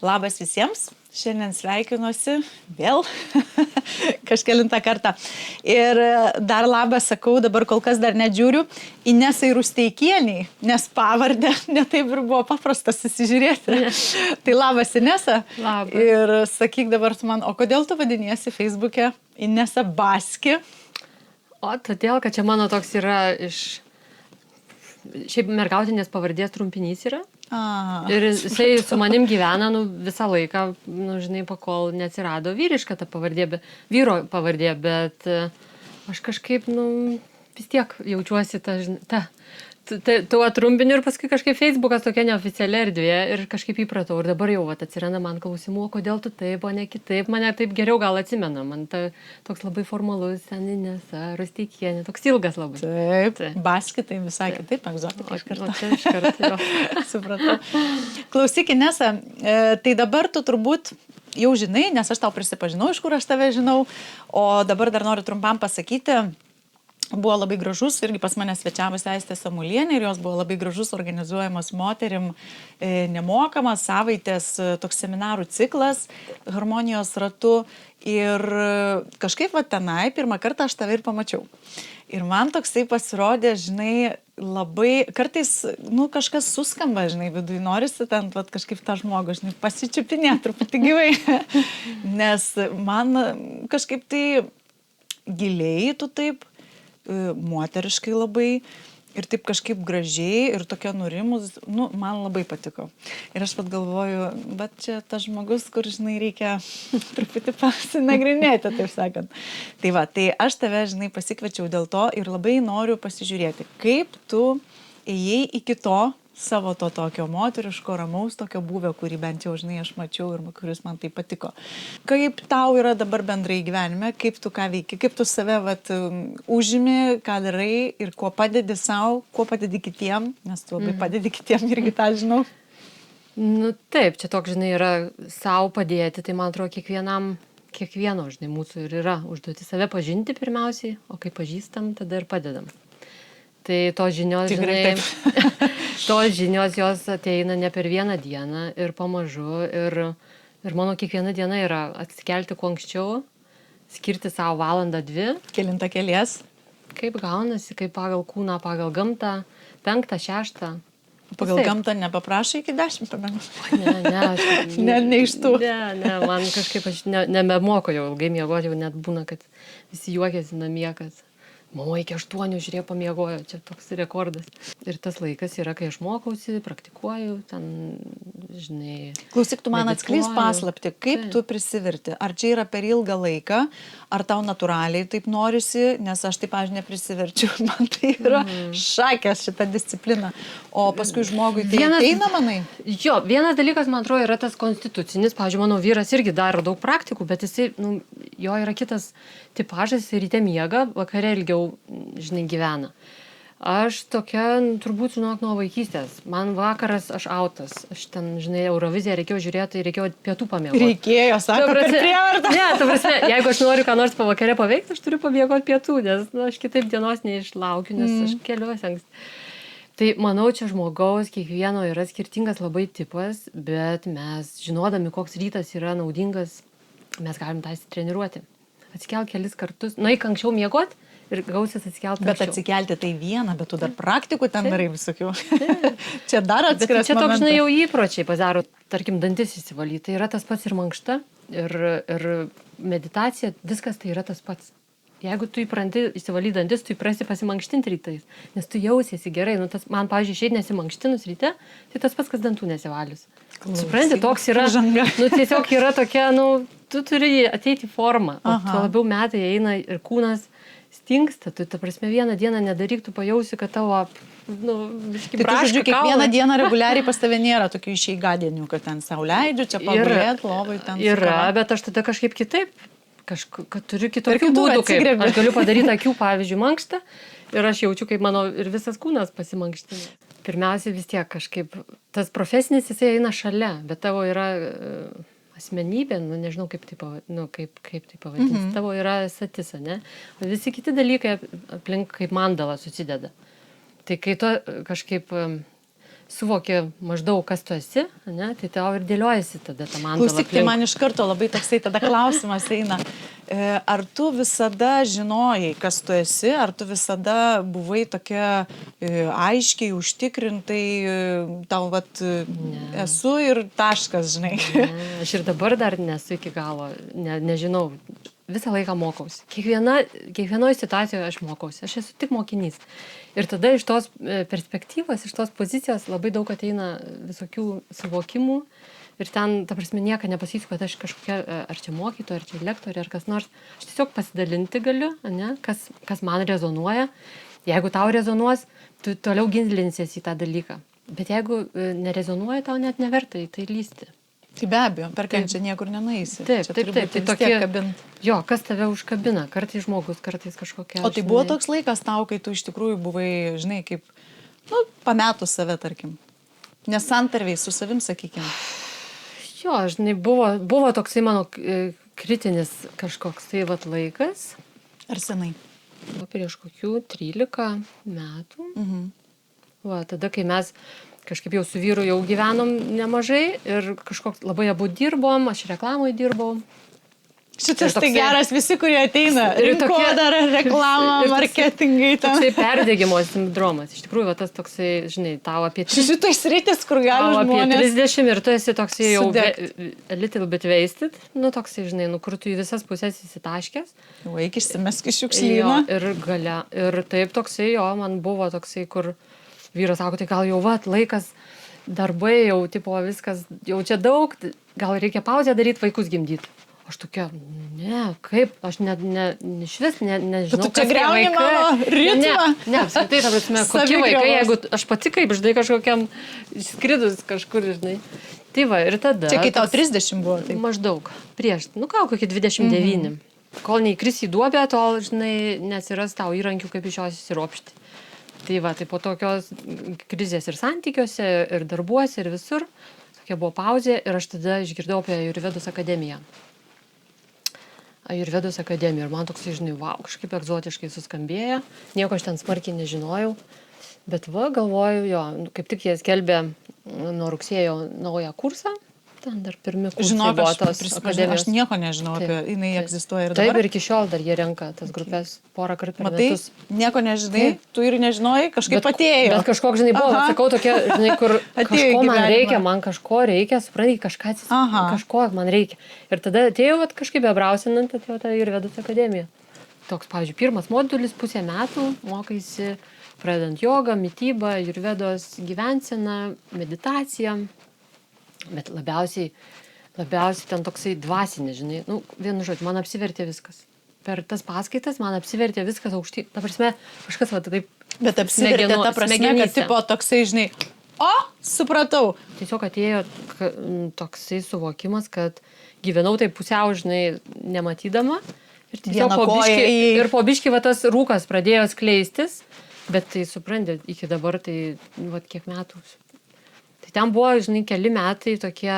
Labas visiems, šiandien sveikinuosi vėl kažkelintą kartą. Ir dar labas sakau, dabar kol kas dar nedžiūriu, Inesai Rusteikieniai, nes pavardę netaip ir buvo paprasta susižiūrėti. Tai labas Inesa. Labas. Ir sakyk dabar tu man, o kodėl tu vadiniesi Facebook'e Inesa Baski? O todėl, kad čia mano toks yra šiaip mergautinės pavardės trumpinys yra. Ir jisai su manim gyvena visą laiką, žinai, pakol neatsirado vyriška ta pavardė, vyro pavardė, bet aš kažkaip, vis tiek jaučiuosi tuo trumpiniu ir paskui kažkaip Facebookas tokia neoficiali erdvė ir kažkaip įpratau. Ir dabar jau atsiranda man klausimų, kodėl tu taip, o ne kitaip. Mane taip geriau gal atsimena. Man toks labai formalus, Inesa Rusteikienė, toks ilgas labai. Taip. Baski tai visai kitaip, egzotika iš karto. Čia iš karto, jo. Supratau. Klausyk, Inesa, tai dabar tu turbūt jau žinai, nes aš tau prisipažinau, iš kur aš tave žinau, o dabar dar noriu trumpam pasakyti. Buvo labai gražus, irgi pas mane svečiavosi Aistė Samulienė ir jos buvo labai gražus organizuojamas moterim nemokamas savaitės toks seminarų ciklas harmonijos ratu ir kažkaip tenai pirmą kartą aš tave ir pamačiau. Ir man toksai pasirodė, žinai, labai, kartais, kažkas suskamba, žinai, vidui norisi ten kažkaip tą žmogų, žinai, pasičiupinėti truputį gyvai, nes man kažkaip tai giliai tu taip, moteriškai labai ir taip kažkaip gražiai ir tokia nurimus, man labai patiko. Ir aš galvoju, bet čia tas žmogus, kur, žinai, reikia truputį pasinagrinėti, taip sakant. Tai aš tave, žinai, pasikviečiau dėl to ir labai noriu pasižiūrėti, kaip tu ėjai iki to savo to tokio moteriško, ramaus tokio buvio, kurį bent jau, žinai, aš mačiau ir kuris man tai patiko. Kaip tau yra dabar bendrai gyvenime, kaip tu ką veiki, kaip tu save užimi, ką darai ir kuo padedi savo, kuo padedi kitiem, nes tu labai padedi kitiem irgi tą žinau. Taip, čia toks, žinai, yra savo padėti, tai man atrodo kiekvieno, žinai, mūsų ir yra užduoti save pažinti pirmiausiai, o kai pažįstam, tada ir padedam. Tai tos žinios, žinai, tos žinios jos ateina ne per vieną dieną ir pamažu. Ir mano kiekviena diena yra atsikelti kuo anksčiau, skirti savo valandą 2. Kelintą kelies? Kaip gaunasi, kaip pagal kūną, pagal gamtą, 5, 6. Pagal gamtą nepaprašai iki 10 pamėgų? Ne iš tų. Ne, man kažkaip aš nebemoku jau ilgai miegoti, jau net būna, kad visi juokiasi namie, kad mama iki 8 žiūrėjo pamiegojo, čia toks rekordas. Ir tas laikas yra, kai aš mokausi, praktikuoju, ten, žinai. Klausyk, tu man atskleis paslaptį, kaip tu prisiverti. Ar čia yra per ilgą laiką, ar tau natūraliai taip norisi, nes aš taip, aš neprisiverčiu, man tai yra šakės šitą discipliną. O paskui žmogui tai ateina, manai? Jo, vienas dalykas, man atrodo, yra tas konstitucinis. Pavyzdžiui, mano vyras irgi daro daug praktikų, bet jisai, jo yra kitas tipažas, jisai ryte miega, vakare ilgiau, žinai, gyvena. Aš tokia, turbūt, žinok, nuo vaikystės. Man vakaras, aš autas. Aš ten, žinai, Euroviziją reikėjo žiūrėti, reikėjo pietų pamiegoti. Reikėjo, sako, per prievartą. Ne, ta prasme, jeigu aš noriu ką nors pavakare paveikti, aš turiu pamiegoti pietų, nes aš kitaip dienos neišlaukiu, nes aš keliuosi anksti. Tai manau, čia žmogaus kiekvieno yra skirtingas labai tipas, bet mes, žinodami, koks rytas yra naudingas, mes galim tą įsitreniruoti. Atsikelk kelis kartus, nueik anksčiau miegoti ir gausis atsikelti anksčiau. Bet atsikelti tai viena, bet tu dar praktikų ten darai visokių. Čia dar atskiras momentas. Čia toks, žinai, jau įpročiai pasidaro, tarkim, dantis įsivalyti. Tai yra tas pats ir mankšta, ir meditacija, viskas tai yra tas pats. Jeigu tu įpranti įsivalyti dantis, tu įprasi pasimankštinti rytais, nes tu jausiesi gerai. Man, pavyzdžiui, išeit nesimankštinus ryte, tai tas pats, kas dantų nesivalius. Supranti, toks yra, tiesiog yra tokia, tu turi ateiti į formą, o tuo labiau metai eina ir kūnas stingsta, tu, ta prasme, vieną dieną nedaryk, tu pajausi, kad tavo, biški braška. Tai tu, kiekvieną dieną reguliariai pas tave nėra tokių išeigadienių, kad ten sau leidžiu, čia pagulėt, lovai ten. Yra, bet aš tada kažkaip kitaip, kad turiu kitokių būdų, kaip aš galiu padaryti akių, pavyzdžiui, mankštą ir aš jaučiu, kaip mano ir visas kūnas pasimankština. Pirmiausia, vis tiek kažkaip, tas profesinis jisai eina šalia, bet tavo yra asmenybė, nežinau kaip tai pavadinti, tavo yra satisa, ne? Visi kiti dalykai aplink kaip mandala susideda. Tai kai tu kažkaip suvoki maždaug, kas tu esi, ne, tai tau ir dėliojasi tada ta mantala. Klausyk, tai man iš karto labai toksai tada klausimas eina. Ar tu visada žinojai, kas tu esi, ar tu visada buvai tokia aiškiai, užtikrintai, tau vat esu ir taškas, žinai. Ne, aš ir dabar dar nesu iki galo, nežinau. Visą laiką mokausi. Kiekvienoje situacijoje aš mokausi. Aš esu tik mokinys. Ir tada iš tos perspektyvos, iš tos pozicijos labai daug ateina visokių suvokimų. Ir ten, ta prasme, nieko nepasakysiu, kad aš kažkokia, ar čia mokytoja, ar čia lektorė, ar kas nors. Aš tiesiog pasidalinti galiu, ne, kas man rezonuoja. Jeigu tau rezonuos, tu toliau gilinsies į tą dalyką. Bet jeigu nerezonuoja, tau net neverta į tai lysti. Tai be abejo, per kančią niekur nenueisi. Taip. Tai tokie kabint. Jo, kas tave užkabina, kartais žmogus, kartais kažkokia. O tai buvo toks laikas tau, kai tu iš tikrųjų buvai, žinai, kaip, pametus save, tarkim. Nes santarviai su savim, sakykime. Jo, žinai, buvo toksai mano kritinis kažkoks tai vat laikas. Ar senai? Prieš kokių 13 metų. Va, tada, kai mes kažkaip jau su vyru jau gyvenom nemažai ir kažkoks labai abu dirbom, aš reklamoje dirbau. Šitas tai geras, visi, kurie ateina, rinkodara, reklama, marketingai. Toksai perdegimo sindromas. Iš tikrųjų, va, tas toksai, žinai, tau apie... Šitais rytis, kur gali žmonės... Apie 30 ir tu esi toksai jau a little bit wasted. Nu, toksai, žinai, kur tu į visas pusės įsitaškęs. Jau eik išsimesk iš šiukšlyno. Ir taip toksai, man buvo toksai, kur... Vyras sako, tai gal jau laikas, darbai jau, tipo, viskas, jau čia daug, gal reikia pauzę daryti, vaikus gimdyti. Aš tokia, ne, kaip, aš išvis nežinau, kas tie vaikai. Mano ritmą. Ne, apskritai, ta prasme, kokie vaikai, jeigu aš pati kaip, žinai, kažkokiam skridus kažkur, žinai. Tai va, ir tada... Čia kai tau 30 buvo, tai? Maždaug, prieš, kokie 29. Kol neįkris į duobę, tol, žinai, neatsiras tau įrankių, kaip iš jos įsiropšti. Tai va, tai po tokios krizės ir santykiuose, ir darbuose, ir visur, tokia buvo pauzė ir aš tada išgirdau apie Ajurvedos akademiją. Ajurvedos akademija ir man toks, žinai, wow, kažkaip egzotiškai suskambėjo, nieko aš ten smarkiai nežinojau, bet va, galvoju, jo, kaip tik jie skelbė nuo rugsėjo naują kursą. Ten dar pirmi kursai buvo tos akademijos. Aš nieko nežinau apie, jinai egzistuoja ir dabar. Taip, ir iki šiol dar jie renka tas grupės porą kartų per metus. Nieko nežinai, tu ir nežinojai, kažkaip atėjo. Bet kažkoks, žinai, buvo, sakau, tokia, žinai, kur kažko man kažko reikia, suprantai, kažko man reikia. Ir tada atėjau, kažkaip bebrausinant, atėjo ta Ajurvedos akademija. Toks, pavyzdžiui, pirmas modulis, pusę metų, mokaisi, pradedant jogą, mitybą, Ajurvedos gyvenseną, meditaciją. Bet labiausiai ten toksai dvasinis, žinai, vienu žodžiu, man apsivertė viskas. Per tas paskaitas man apsivertė viskas aukštyn. Ta prasme, kažkas va taip. Bet apsivertė ta prasme, kad tipo toksai, žinai, supratau. Tiesiog atėjo toksai suvokimas, kad gyvenau taip pusiau, žinai, nematydama. Ir tiesiog po biškį va tas rūkas pradėjo skleistis. Bet tai supranti, iki dabar tai, va, kiek metų. Tai ten buvo, žinai, keli metai tokie,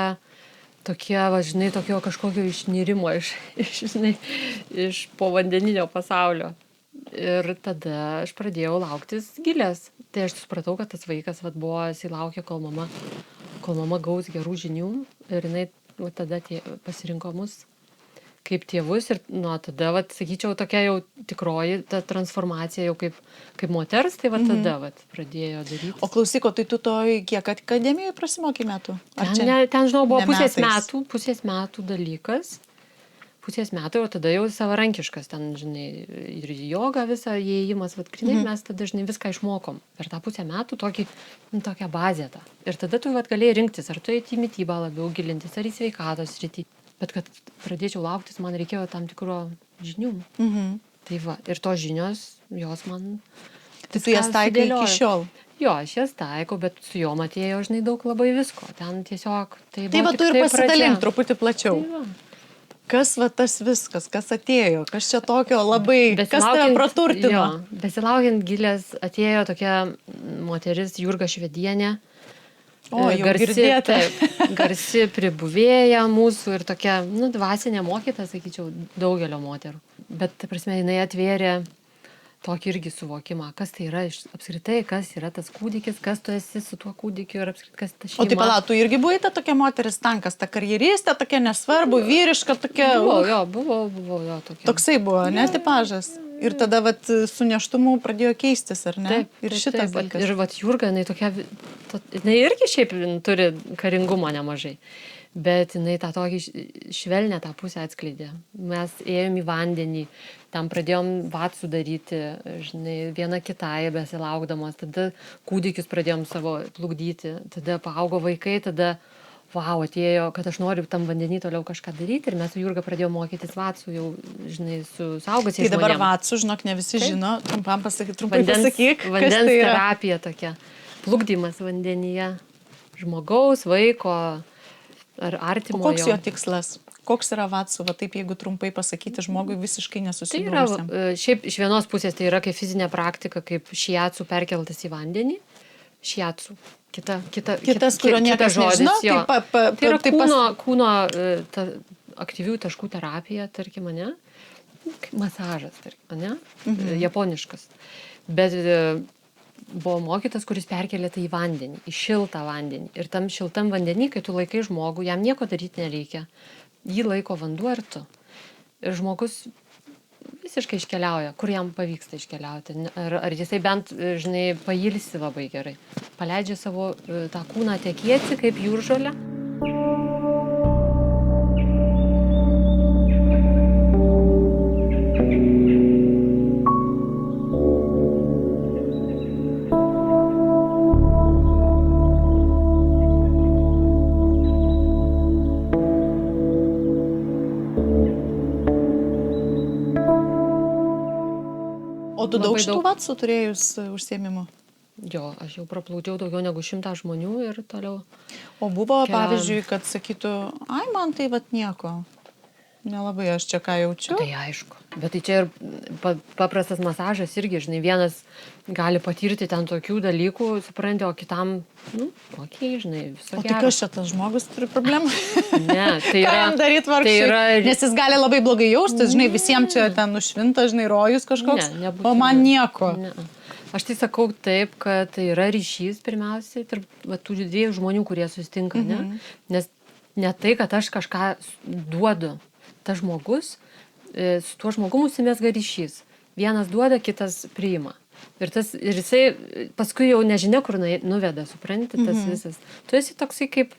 va, žinai, tokio kažkokio išnirimo iš povandeninio pasaulio. Ir tada aš pradėjau lauktis gilės. Tai aš supratau, kad tas vaikas, va, buvo, jisai laukė, kol mama gaus gerų žinių. Ir jinai, va, tada pasirinko mus kaip tėvus. Ir, tada, va, sakyčiau, tokia jau tikroji ta transformacija jau kaip moters, tai va tada va, pradėjo daryti. O klausyko, tai tu kiek akademijoje prasimokė metų? Ten, žinau, buvo pusės metų dalykas. Pusės metų, o tada jau savarankiškas, ten, žinai, ir joga visą įėjimas, va, grinai, mes tada, žinai, viską išmokom. Per tą pusę metų tokią bazę tą. Ir tada tu, va, galėjai rinktis, ar tu eiti į mitybą labiau gilintis, ar į sveikatos sritį. Bet kad pradėčiau lauktis, man reikėjo tam tikro žinių. Tai va, ir tos žinios, jos man... Tai tu jas taikai iki šiol? Jo, aš jas taikau, bet su jom atėjo, žinai, daug labai visko. Ten tiesiog... Tai va, tu ir pasidalink truputį plačiau. Kas va tas viskas, kas atėjo, kas čia tokio labai, kas tave praturtino? Jo, besilaukiant gilės atėjo tokia moteris Jurga Švedienė. O, jau girdėta. Garsi pribuvėja mūsų ir tokia, dvasinė mokyta, sakyčiau, daugelio moterų. Bet, ta prasme, jinai atvėrė tokį irgi suvokimą, kas tai yra apskritai, kas yra tas kūdikis, kas tu esi su tuo kūdikiu ir apskritai kas ta šeima. O tai pala, tu irgi buvai ta tokia moteris tankas, ta karjeristė, tokia nesvarbu, vyriška, tokia... Buvo jo tokia. Toksai buvo, ne tipažas. Ir tada vat, su neštumu pradėjo keistis, ar ne? Taip, ir šitas taip, dalykas. ir vat Jurga, jinai tokia, jinai irgi šiaip turi karingumo nemažai, bet jinai tą tokį švelnę tą pusę atskleidė. Mes ėjom į vandenį, tam pradėjom vatsų daryti, žinai, viena kitai besilaukdamos, tada kūdikius pradėjom savo plukdyti, tada paaugo vaikai, tada vau, atėjo, kad aš noriu tam vandenį toliau kažką daryti ir mes su Jurga pradėjome mokytis vatsų jau, žinai, su saugusiais žmonėmis. Tai dabar vatsų, žinok, ne visi žino, trumpai pasakyk, vandens tai terapija tokia, plukdymas vandenyje, žmogaus, vaiko ar artimojo. O koks jo tikslas? Koks yra vatsų, va taip, jeigu trumpai pasakyti žmogui visiškai nesusidūrusiam? Tai yra, šiaip iš vienos pusės tai yra kaip fizinė praktika, kaip šiatsų perkeltas į vandenį. Šiatsų. Kitas, kurio niekas žodis, nežino, tai yra kūno aktyvių taškų terapija, tarkim, ne? Masažas, tarkim, ne? Japoniškas. Bet buvo mokytas, kuris perkelė tai į vandenį, į šiltą vandenį. Ir tam šiltam vandenį, kai tu laikai žmogų, jam nieko daryti nereikia. Jį laiko vanduo ir tu. Ir žmogus visiškai iškeliauja, kur jam pavyksta iškeliauti. Ar jisai bent, žinai, pailsi labai gerai. Paleidžia savo tą kūną tekėti kaip jūržolę. O tu daug šitų vatsų turėjus užsiėmimų? Jo, aš jau praplaukiau daugiau negu 100 žmonių ir toliau. O buvo, pavyzdžiui, kad sakytų, ai, man tai vat nieko. Nelabai aš čia ką jaučiu. Tai aišku. Bet tai čia ir paprastas masažas irgi, žinai, vienas gali patirti ten tokių dalykų, supranti, o kitam, žinai, viso gero. O tai kas čia tas žmogus turi problemų? Ne, tai yra... Ką jam daryti vargšai? Nes jis gali labai blogai jaustis, žinai, visiems čia ten nušvinta, žinai, rojus kažkoks, o man nieko. Ne. Aš tai sakau taip, kad tai yra ryšys pirmiausiai tarp tų dviejų žmonių, kurie susitinka, ne? Nes ne tai, kad aš kažką duodu. Tas žmogus, su tuo žmogumu užsimezga ryšys. Vienas duoda, kitas priima. Ir jisai paskui jau nežinia, kur nuveda, supranti, tas visas. Tu esi toksai kaip,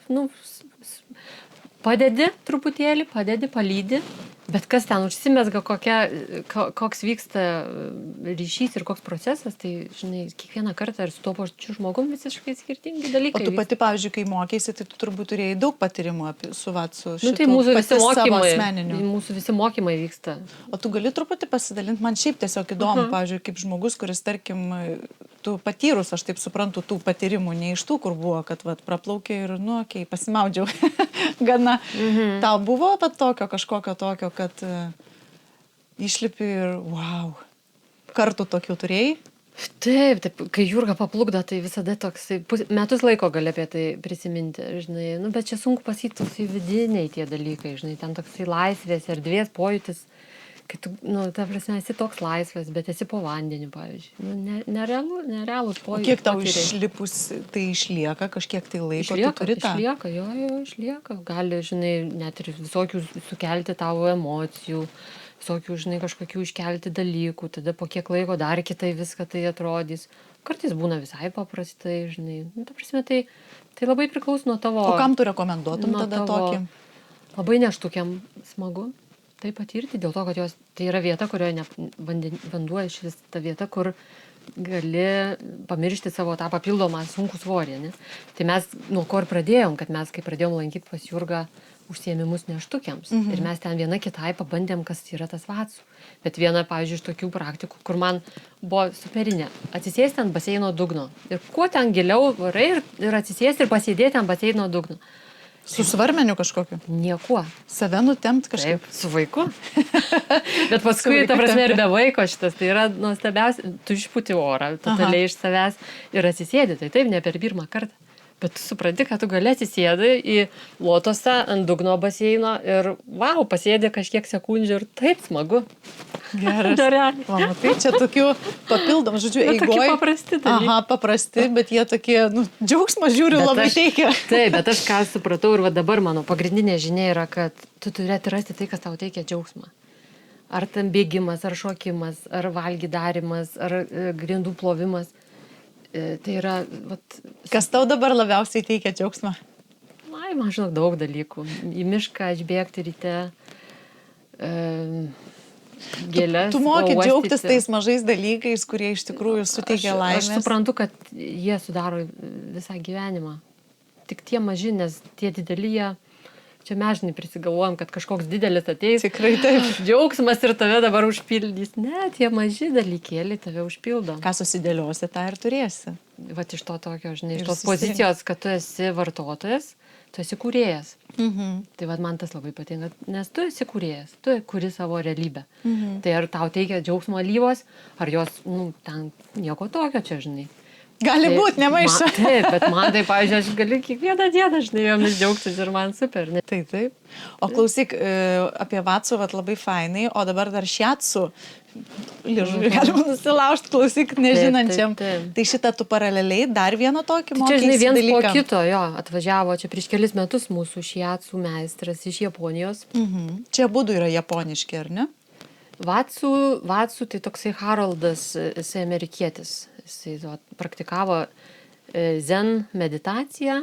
padedi truputėlį, palydi, bet kas ten užsimezga, koks vyksta ryšys ir koks procesas, tai, žinai, kiekvieną kartą ir su tuo pačiu žmogum visiškai skirtingi dalykai. O tu pati, pavyzdžiui, kai mokėsi, tai tu turbūt turėjai daug patyrimų su vatsu. Tai mūsų visi mokymai vyksta. O tu gali truputį pasidalinti, man šiaip tiesiog įdomu, pavyzdžiui, kaip žmogus, kuris, tarkim, tu patyrus, aš taip suprantu, tų patyrimų, ne iš tų, kur buvo, kad praplaukė ir, pasimaudžiau. Gana. Tau buvo tokio kažkokio tokio, kad išlipi ir wow. Kartų tokių turėjai? Taip, kai Jurga paplukdo, tai visada toks, metus laiko gali apie tai prisiminti, žinai, bet čia sunku pasakyti, toksai vidiniai tie dalykai, žinai, ten toksai laisvės, erdvės pojūtis, kai tu, ta prasme, esi toks laisvas, bet esi po vandeniu, pavyzdžiui, nerealus pojūtis. O kiek tau išlipus tai išlieka, kažkiek tai laiko tu turi tą? Išlieka, gali, žinai, net ir visokių sukelti tavo emocijų, visokių, žinai, kažkokių iškelti dalykų, tada po kiek laiko dar kitai viską tai atrodys. Kartais būna visai paprastai, žinai. Ta prasme, tai labai priklauso nuo tavo... O kam tu rekomenduotum tada tokį? Labai neštukiam smagu tai patirti, dėl to, kad tai yra vieta, kurioje vanduo iš vis ta vieta, kur gali pamiršti savo tą papildomą sunkų svorį. Ne? Tai mes nuo ko ir pradėjom, kad mes, kai pradėjom lankyti pas Jurgą užsiėmimus neštukiams. Ir mes ten viena kitai pabandėm, kas yra tas vatsų. Bet viena, pavyzdžiui, iš tokių praktikų, kur man buvo superinė, atsisėsti ant baseino dugno. Ir kuo ten giliau varai ir atsisėsti ir pasėdėti ant baseino dugno. Su svarmeniu kažkokiu? Niekuo. Save nutempt kažkaip? Taip, su vaiku. Bet paskui, ta prasme, ir be vaiko šitas, tai yra nuostabiausia, tu išpūti orą, totaliai iš savęs ir atsisėdi, tai taip, ne per pirmą kartą. Bet tu supranti, kad tu gali atsisėdai į lotosą ant dugno baseino ir, wow, pasėdė kažkiek sekundžių ir taip smagu. Geras. Realiai. Mama, tai čia tokių papildomų, žodžiu, Bet tokie eigoj. paprasti dalykai. Aha, paprasti, bet jie tokie, džiaugsmą žiūriu labai teikia. Taip, bet aš ką supratau ir va dabar mano pagrindinė žinia yra, kad tu turi atrasti tai, kas tau teikia džiaugsmą. Ar ten bėgimas, ar šokimas, ar valgydarimas, ar grindų plovimas. Tai yra, vat, Kas tau dabar labiausiai teikia džiaugsmą? man žinok, daug dalykų. Į mišką išbėgti ryte, gėlės. Tu moki uostyti. džiaugtis tais mažais dalykais, kurie iš tikrųjų suteikia laimės. Aš suprantu, kad jie sudaro visą gyvenimą. Tik tie maži, nes tie dideli jie, čia mes žinai prisigalvojam, kad kažkoks didelis ateis. Tikrai taip. Džiaugsmas ir tave dabar užpildys. Ne, tie maži dalykėliai tave užpildo. Ką susidėliosi, tą ir turėsi. Vat iš to tokio, žinai, Ir iš tos susirenk. pozicijos, kad tu esi vartotojas, tu esi kūrėjas. Mhm. Tai vat man tas labai patinka, nes tu esi kūrėjas, tu kuri savo realybę. Tai ar tau teikia džiaugsmo alyvos, ar jos, ten nieko tokio čia, žinai. Gali būti, nemaiša. Taip, bet man tai, pavyzdžiui, aš galiu kiekvieną dieną, žinai, jomis džiaugtis ir man super. Ne? Tai taip. O klausyk, apie Vatsu vat labai fainai, o dabar dar Šiatsu. Liežuvį galima nusilaužti, klausyk, nežinančiam. Taip. Tai šitą tu paraleliai dar vieną tokį Tai čia, žinai, mokysi viens po dalyką. kito, jo, atvažiavo čia prieš kelis metus mūsų šiatsų meistras iš Japonijos. Mhm. Čia būdų yra japoniški, ar ne? Vatsu tai toksai Haroldas, jisai amerikietis. Jisai praktikavo zen meditaciją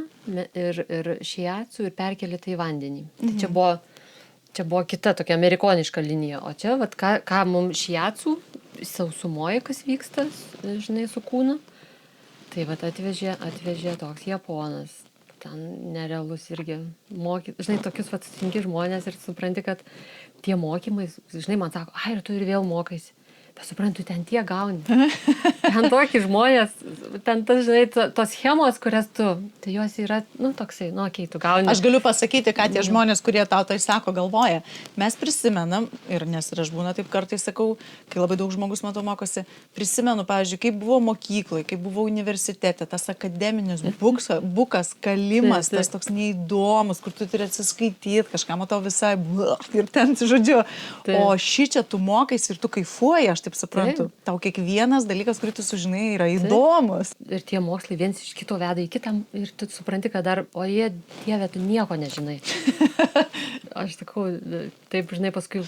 ir šiatsų ir perkelė tai į vandenį. Tai čia buvo kita tokia amerikoniška linija. O čia, vat, ką mums šiatsų sausumoje, kas vyksta, žinai, su kūnu, tai vat atvežė toks Japonas. Ten nerealus irgi žinai, tokius vat sutinki žmonės ir supranti, kad tie mokymai, žinai, man sako, ir tu ir vėl mokaisi. Bet suprantu, ten tie gauni. Ten tokie žmonės, ten tas, žinai, tos schemos, kurias tu, tai jos yra, toksai, okei, tu gauni. Aš galiu pasakyti, ką tie žmonės, kurie tau tai sako, galvoja. Mes prisimenam, ir nes ir aš būna taip kartais sakau, kai labai daug žmogus matau mokosi, prisimenu, pavyzdžiui, kaip buvo mokykloje, kaip buvo universitete, tas akademinis bukas, kalimas, tas toks neįdomus, kur tu turi atsiskaityti, kažką matau visai, ir ten, žodžiu. O šičia tu mokais ir tu kaifuoji, aš taip suprantu. Tau kiekvienas dalykas, kurį tu sužinai, yra įdomus. Ir tie mokslai viens iš kito veda į kitą ir tu supranti, kad dar, Dieve, tu nieko nežinai. Aš sakau, taip, žinai, paskui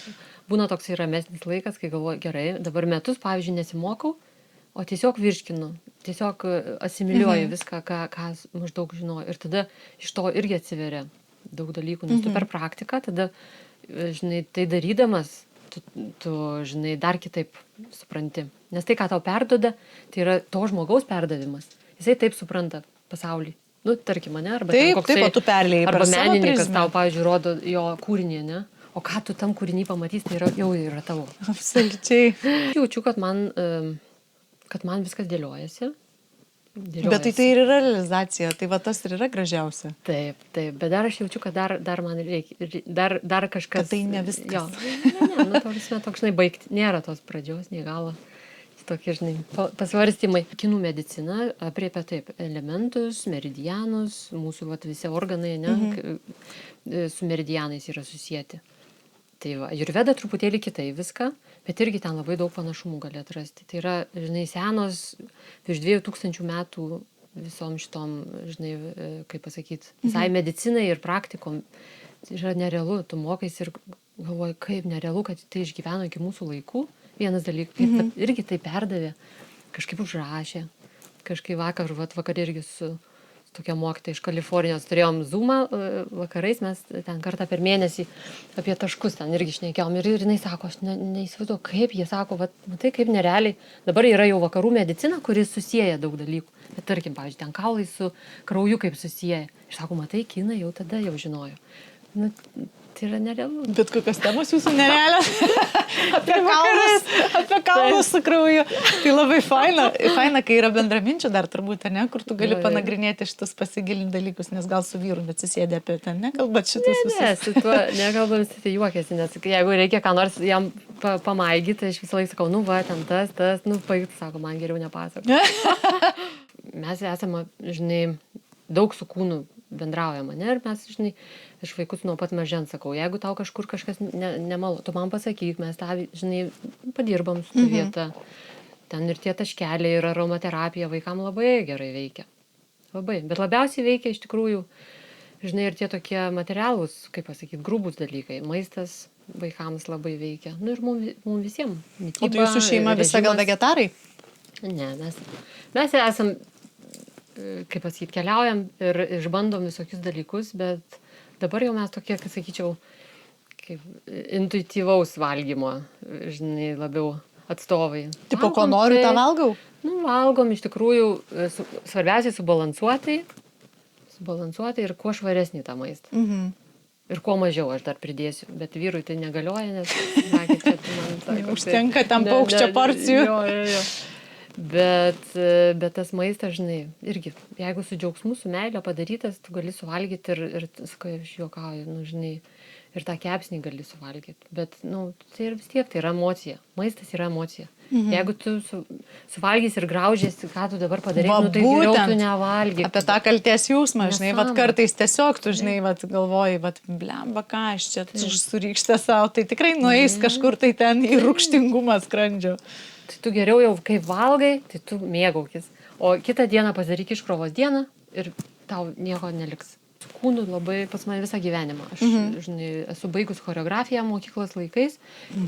būna toks ramesnis laikas, kai galvoju, gerai, dabar metus, pavyzdžiui, nesimokau, o tiesiog virškinu, tiesiog asimiliuoju viską, ką maždaug žinau. Ir tada iš to irgi atsiveria daug dalykų, nes tu per praktiką, tada, žinai, tai darydamas, tu, žinai, dar kitaip supranti. Nes tai, ką tau perduoda, tai yra to žmogaus perdavimas. Jisai taip supranta pasaulį. Tarkim, mane, arba taip, o tu perlėjai per arba savo menininkas prizmę. tau, pavyzdžiui, rodo jo kūrinį, ne? O ką tu tam kūrinį pamatys, tai jau yra tavo. Absoliučiai. Jaučiu, kad man viskas dėliojasi. Bet tai ir yra realizacija, tai va tas ir yra gražiausia. Taip, bet dar aš jaučiu, kad dar man reikia, dar kažkas. Kad tai ne viskas. Jo, ne, toks, žinai, baigti. Nėra tos pradžios, nei galo. Tokie, žinai, pasvarstymai. Kinų medicina apriepia taip elementus, meridianus, mūsų visi organai, su meridianais yra susijęti. Tai ajurveda truputėlį kitai viską, bet irgi ten labai daug panašumų gali atrasti. Tai yra, žinai, senos, virš 2000 metų visom šitom, žinai, kaip pasakyti, visai medicinai ir praktikom. Tai yra nerealu, tu mokais ir galvoji, kaip nerealu, kad tai išgyveno iki mūsų laikų. Vienas dalykas, bet irgi tai perdavė, kažkaip užrašė, kažkaip vakar irgi su tokia mokytoja iš Kalifornijos turėjom Zoomą vakarais, mes ten kartą per mėnesį apie taškus ten irgi šnekėjom ir jinai sako, aš neįsivaizduoju, kaip jie sako, matai, kaip nerealiai, dabar yra jau vakarų medicina, kuris susieja daug dalykų, bet tarkim, pavyzdžiui, ten kaulai su krauju kaip susieja. Ir sako, matai, kinai jau tada jau žinojo. Tai yra nerealu. Bet kokios temos jūsų nerealios? apie kaulus su krauju. Tai labai faina, kai yra bendraminčių dar turbūt, ne, kur tu gali panagrinėti šitus pasigilinti dalykus, nes gal su vyru atsisėdė apie ten, nekalbat šitus visus. Ne, su tuo nekalbam, tai juokiasi, nes jeigu reikia ką nors jam pamaigyti, tai aš visą laiką sakau, ten tas, paigti, sako, man geriau nepasako. Mes esame, žinai, daug su kūnu bendraujama, ne? Ir mes, žinai, iš vaikus nuo pat mažens sakau, jeigu tau kažkur kažkas nemalo, tu man pasakyk, mes tą, žinai, padirbam su ta vieta. Ten ir tie taškeliai, ir aromaterapija vaikam labai gerai veikia. Labai. Bet labiausiai veikia iš tikrųjų, žinai, ir tie tokie materialūs, kaip pasakyti, grūbus dalykai. Maistas vaikams labai veikia. Nu ir mums visiems. Mityba, O tu jūsų šeima visa gal vegetarai? Ne, mes esam, kaip pasakyti, keliaujam ir išbandom visokius dalykus, bet dabar jau mes tokie, kaip sakyčiau, kaip intuityvaus valgymo, žinai, labiau atstovai. Tipo, ko noriu, tą valgau? Nu, valgom iš tikrųjų, svarbiausiai subalansuotai ir kuo švaresnį tą maistą. Ir kuo mažiau aš dar pridėsiu, bet vyrui tai negalioja, nes, sakė, čia tu man sako, užtenka tam paukščio porcijų. Jo. Bet tas maistas, žinai, irgi, jeigu su džiaugsmu, su meilė padarytas, tu gali suvalgyti ir kai aš juokauju, nu, žinai, ir tą kepsnį gali suvalgyti. Bet, nu, tai vis tiek tai yra emocija. Maistas yra emocija. Jeigu tu suvalgysi ir graužiesi, ką tu dabar padarai, nu, tai geriau tu nevalgyk. Apie tą kaltės jausmą, žinai, vat kartais tiesiog tu, žinai, vat galvoji, vat blemba, ką aš čia surykštę savo, tai tikrai nueis kažkur tai ten į rūgštingumą skrandžio. Tai tu geriau jau kaip valgai, tai tu mėgaukis. O kitą dieną pasidaryk iškrovos dieną ir tau nieko neliks. Su kūnu labai pas mane visą gyvenimą. Aš, žinai, esu baigus choreografiją mokyklos laikais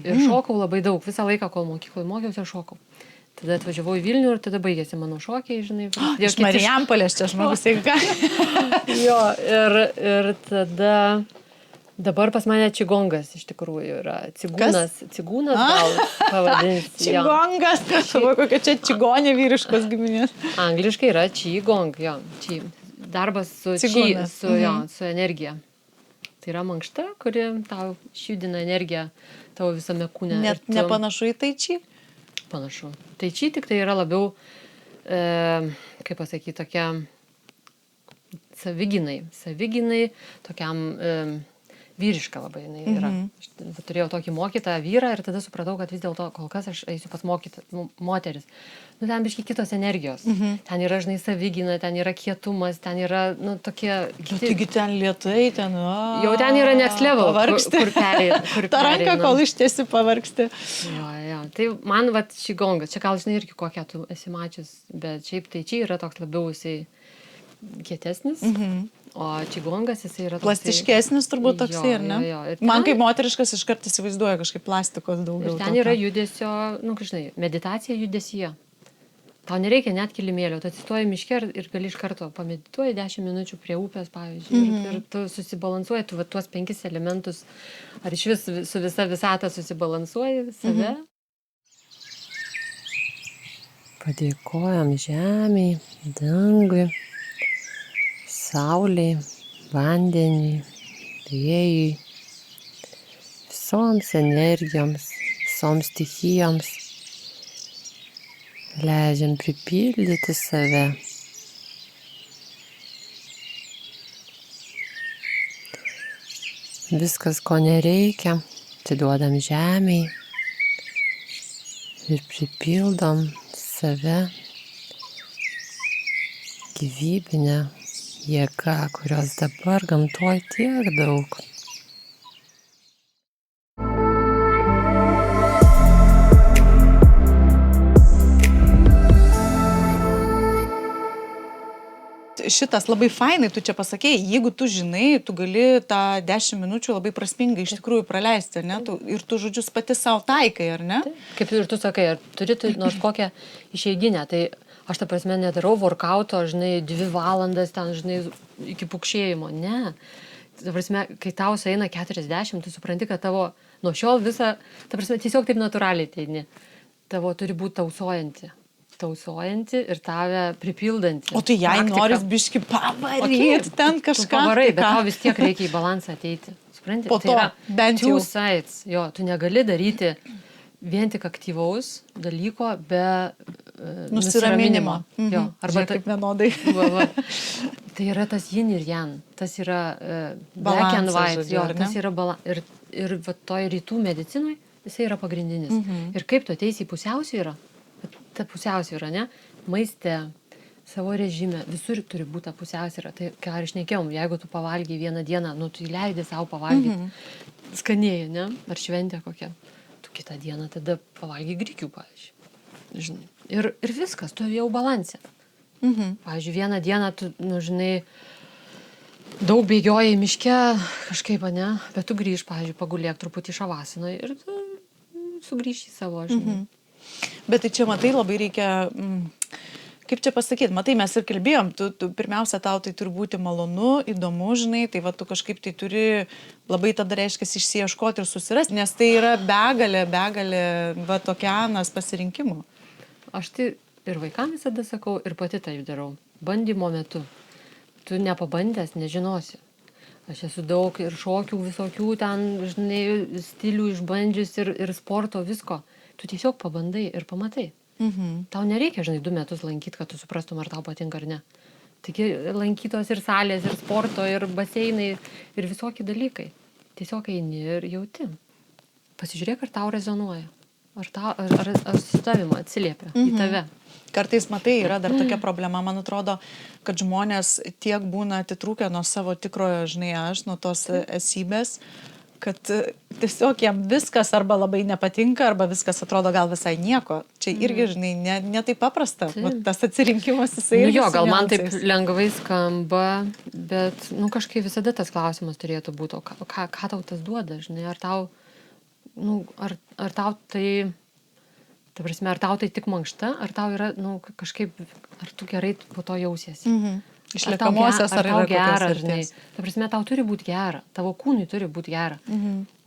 ir šokau labai daug. Visą laiką, kol mokykloje mokiausi, aš šokau. Tada atvažiavau į Vilnių ir tada baigėsi mano šokiai, žinai. Iš Marijampolės čia žmogus, jeigu ką. Jo, ir tada... Dabar pas mane čigongas iš tikrųjų yra. Cigūnas gal pavadinsi. Čigongas, savo kokia čia čigonė vyriškos giminės. Angliškai yra čigong, jo. Darbas su energija. Tai yra mankšta, kuri tau išjudina energiją tavo visame kūne. Net nepanašu į tai či? Panašu. Tai či tik tai yra labiau, kaip pasakyti, tokia saviginai, tokiam... vyriška labai jinai yra. Aš turėjau tokį mokytą vyrą ir tada supratau, kad vis dėlto kol kas aš eisiu pas moteris. Nu, ten biškai kitos energijos. Ten yra, žinai, savigina, ten yra kietumas, ten yra, nu, tokie... Taigi ten lietai, ten... Jau ten yra next level, kur Ta ranka, kol ištiesi pavargsti. Jo. Tai man, vat, čigongas, čia gal, žinai, irgi kokią tu esi mačius, bet šiaip tai čia yra toks labiau jisai kietesnis. O čigongas jisai yra toksai... Plastiškesnis turbūt toksai, ar ne? Jo. Man kaip moteriškas iškart įsivaizduoja kažkaip plastikos daugiau. Ir ten yra judesio, nu, žinai, meditacija judesyje. Tau nereikia net kilimėlio, tu atsistoji miške ir gali iš karto pamedituoji 10 minučių prie upės, pavyzdžiui, ir tu susibalansuoji, tu tuos 5 elementus, ar iš vis su visa visata susibalansuoji save. Padėkojam žemei, dangui, saulei, vandeniui, vėjui, visoms energijoms, visoms stichijoms. Leidžiam pripildyti save. Viskas, ko nereikia, atiduodam žemei ir pripildom save gyvybinę jėgą, kurios dabar gamtoj tiek daug. Šitas labai fainai, tu čia pasakėjai, jeigu tu žinai, tu gali tą 10 minučių labai prasmingai iš tikrųjų praleisti, ne? Ir tu žodžius pati savo taikai, ar ne? Kaip ir tu sakai, ar turi nors kokią išeiginę, tai aš ta prasme nedarau workouto, žinai, 2 valandas ten, žinai, iki pukšėjimo, ne. Ta prasme, kai tau sueina 40, tu supranti, kad tavo nuo šiol visą, ta prasme, tiesiog taip natūraliai teini, tavo turi būti tausojanti ir tave pripildanti. O tai jei noris biški pavaryti ten kažką. Tu pavarai, bet tau vis tiek reikia į balansą ateiti. Supranti? Po to, bent jau. Two sides. Jo, tu negali daryti vien tik aktyvaus dalyko be nusiraminimo. Jo, arba kaip vienodai. Tai yra tas yin ir yang. Tas yra black and white. Jo, tas yra ir va toj rytų medicinoj jisai yra pagrindinis. Ir kaip tu ateisi į pusiausvyrą, ta pusiausvyra, ne? Maiste, savo režime, visur turi būti pusiausvyrą. Tai ką ir šnekėjom, jeigu tu pavalgy vieną dieną, nu tu leidi savo pavalgyti skanėję, ne? Ar šventė kokia. Tu kitą dieną tada pavalgy grikių, pavyzdžiui. Žinai. Ir viskas, tu jau balansė. Pavyzdžiui, vieną dieną tu, nu, žinai, daug bėgioji miške kažkaip, ne? Bet tu grįž, pavyzdžiui, pagulėk truputį šavasinoje ir tu sugrįši į savo, žinai. Bet tai čia, matai, labai reikia, kaip čia pasakyti, matai, mes ir kalbėjom, tu pirmiausia, tau tai turi būti malonu, įdomu, žinai, tai va tu kažkaip tai turi labai tada reiškia išsiieškoti ir susirasti, nes tai yra begalė, va tokianas pasirinkimų. Aš tai ir vaikams visada sakau, ir pati taip darau. Bandymo metu. Tu nepabandęs, nežinosi. Aš esu daug ir šokių visokių ten, žinai, stilių išbandžius ir sporto visko. Tu tiesiog pabandai ir pamatai. Tau nereikia, žinai, 2 metus lankyti, kad tu suprastum, ar tau patinka ar ne. Taigi lankytos ir salės, ir sporto, ir baseinai, ir visokie dalykai. Tiesiog eini ir jauti. Pasižiūrėk, ar tau rezonuoja. Ar su tavimi atsiliepia į tave. Kartais, matai, yra dar tokia problema, man atrodo, kad žmonės tiek būna atitrūkę nuo savo tikrojo, žinai, aš, nuo tos esybės, kad tiesiog jam viskas arba labai nepatinka, arba viskas atrodo gal visai nieko. Čia irgi, žinai, ne taip paprasta. Tas atsirinkimas jisai. Nu jo, gal man taip lengvai skamba, bet, nu, kažkaip visada tas klausimas turėtų būti, o ką tau tas duoda, žinai, ar tau tai, ta prasme, ar tau tai tik mankšta, ar tau yra, nu, kažkaip, ar tu gerai po to jausiesi. Išliekamosios ar tau gera, žinai. Ta prasme, tau turi būti gera, tavo kūnui turi būti gera.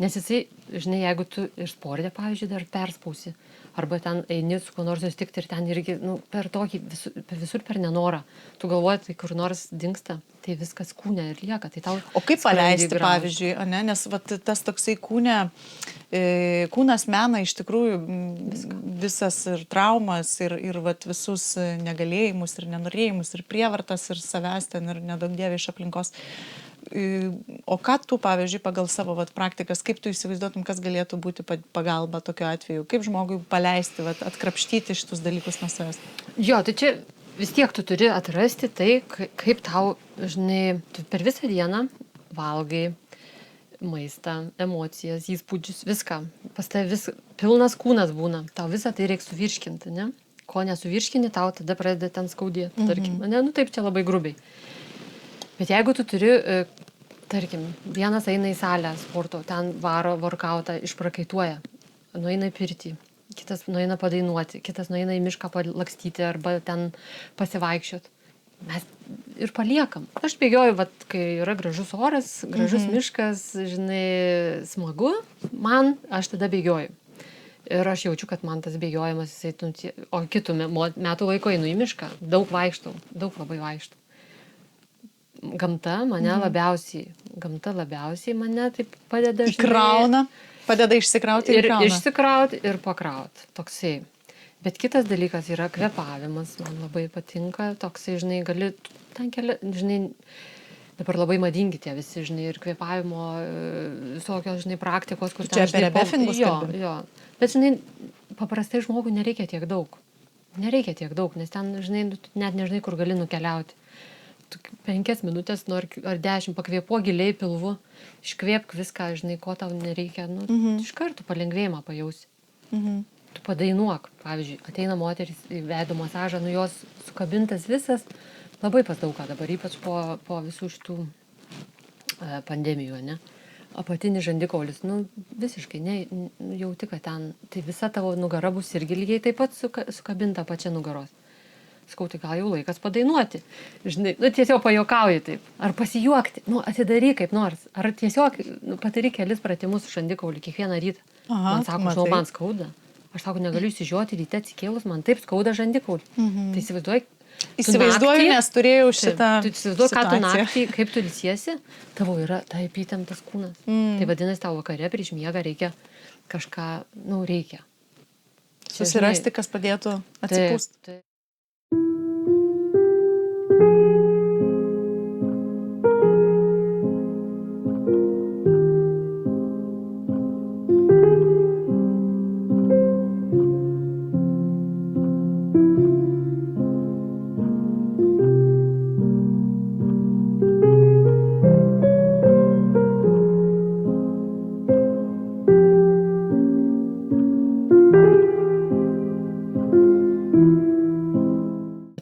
Nes jisai, žinai, jeigu tu ir sportė, pavyzdžiui, dar perspausi, arba ten eini su kuo nors susitikti ir ten irgi, nu, per tokį, visur per nenorą, tu galvoji, tai kur nors dingsta, tai viskas kūne ir lieka. Tai tau o kaip paleisti, pavyzdžiui, ne? Nes vat, tas toksai kūnas mena iš tikrųjų visas ir traumas, ir vat, visus negalėjimus, ir nenorėjimus, ir prievartas, ir savęs ten, ir nedaug dievė iš aplinkos. O ką tu, pavyzdžiui, pagal savo vat, praktikas, kaip tu įsivaizduotum, kas galėtų būti pagalba tokiu atveju? Kaip žmogui paleisti, vat, atkrapštyti šitus dalykus nuo savęs? Jo, tai čia vis tiek tu turi atrasti tai, kaip tau, žinai, tu per visą dieną valgai maistą, emocijas, įspūdžius, viską. Pas tai pilnas kūnas būna. Tau visą tai reikia suvirškinti, ne? Ko nesuvirškini, tau tada pradeda ten skaudėti, tarkim. Ne, nu taip čia labai grubiai. Bet jeigu tu turi, tarkim, vienas eina į salę sporto, ten varo workoutą, išprakaituoja, nueina į pirtį, kitas nueina padainuoti, kitas nueina į mišką palakstyti arba ten pasivaikščiot. Mes ir paliekam. Aš bėgioju, vat, kai yra gražus oras, gražus miškas, žinai, smagu, aš tada bėgioju. Ir aš jaučiu, kad man tas bėgiojimas, o kitų metų laiko einu į mišką, daug labai vaikštau. Gamta labiausiai mane taip padeda. Įkrauna, padeda išsikrauti ir įkrauna. Išsikrauti ir pakrauti, toksai. Bet kitas dalykas yra kvėpavimas, man labai patinka, toksai, žinai, gali, ten žinai, dabar labai madingi tie visi, žinai, ir kvėpavimo visokios, žinai, praktikos, kur čia apie rebefingus kalbi. Jo. Bet, žinai, paprastai žmogui nereikia tiek daug, nes ten, žinai, net nežinai, kur gali nukeliauti. 5 minutės, ar 10, pakvėpuo giliai pilvu, iškvėpk viską, žinai, ko tau nereikia, nu, iš karto palengvėjimą pajausi. Tu padainuok, pavyzdžiui, ateina moteris į veido masažą, nu jos sukabintas visas, labai pas daug ką dabar, ypač po visų šitų pandemijų, ne? Apatinis žandikaulis, nu, visiškai, jauti, kad ten, tai visa tavo nugara bus irgi lygiai taip pat sukabinta pačia nugaros. Sakau, tai gal jau laikas padainuoti. Žinai, nu, tiesiog pajuokauji taip. Ar pasijuokti, nu, atidaryk kaip nors. Ar tiesiog padaryk kelis pratimus su žandikauliu kiekvieną rytą. Man sako, žinau, man skauda. Aš sako, negaliu įsižiūrėti ryte atsikėlus, man taip skauda žandikaulį. Tai įsivaizduoju, nes turėjau šitą tu įsivaizduoji, ką tu naktį, kaip tu ilsiesi, tavo yra taip įtemptas kūnas. Tai vadinasi, tau vakare prieš miegą reikia kažką, nu, reikia. Susirasti, kas padėtų atsipūsti.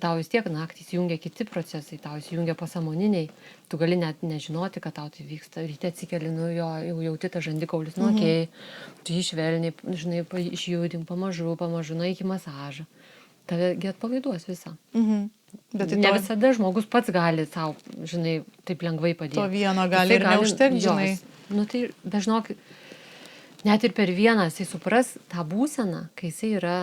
tau vis tiek naktį įsijungia kiti procesai, tau įsijungia pasąmoniniai, tu gali net nežinoti, kad tau tai vyksta, ryte atsikeli, jau jauti tą žandikaulis, okei, tu jį švelniai, žinai, išjudink pamažu, nueik į masažą, tavegi atpalaiduos visą. Bet tai ne visada žmogus pats gali savo, žinai, taip lengvai padėti. To vieno gali ir neužtekti, žinai. Nu tai, bežinok, net ir per vieną jisai supras tą būseną, kai jisai yra